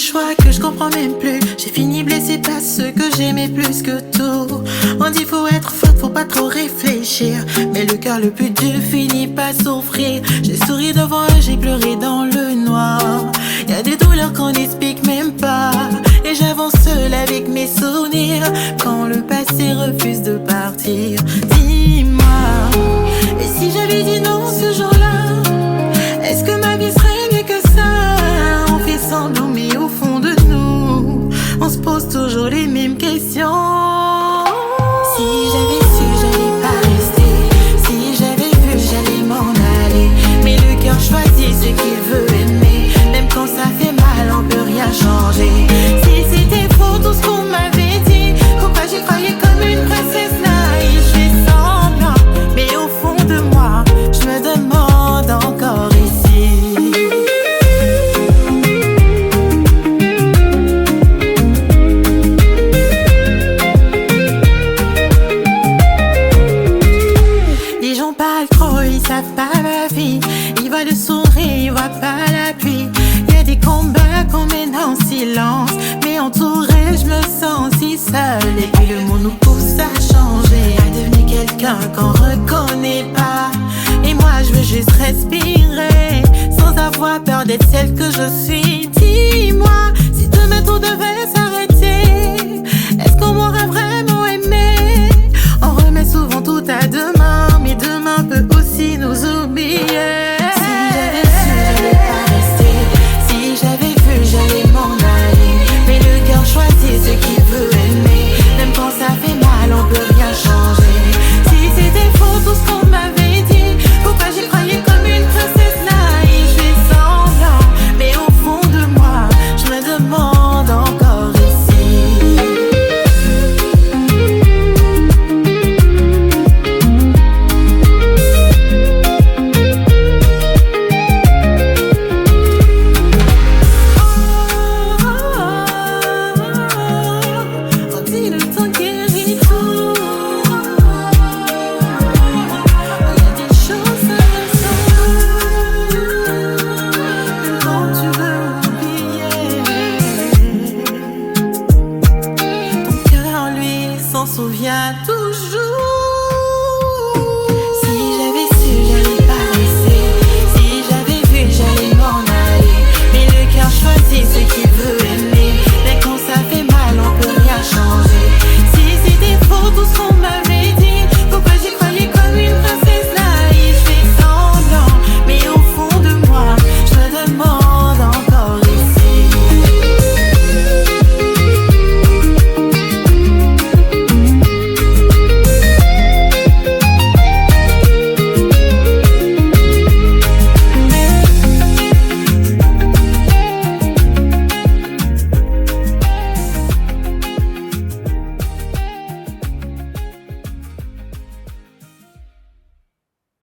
choix que je comprends même plus. J'ai fini blessé par ceux que j'aimais plus que tout. On dit faut être forte, faut pas trop réfléchir, mais le cœur le plus dur finit par souffrir. J'ai souri devant eux, j'ai pleuré dans le noir. Y'a des douleurs qu'on n'explique même pas, et j'avance seule avec mes souvenirs quand le passé refuse de partir. Dis-moi, et si j'avais dit non ce jour-là, est-ce que ma vie serait mieux que ça? On fait semblant mais au fond de nous, on se pose toujours les mêmes questions. Si j'avais su, j'allais pas rester. Si j'avais vu, j'allais m'en aller. Mais le cœur choisit ce qu'il veut aimer. Même quand ça fait mal, on peut rien changer. Si c'était faux tout ce qu'on m'avait dit, pourquoi j'y croyais comme une princesse naïve? Je fais semblant, mais au fond de moi, je me demande encore ici. Les gens parlent trop, ils savent pas ma vie. Ils voient le sourire, ils voient pas la pluie. Y a des combats qu'on mène en silence, mais entourée je me sens si seule. Et puis le monde nous pousse à changer, à devenir quelqu'un qu'on reconnaît pas. Et moi je veux juste respirer, sans avoir peur d'être celle que je suis.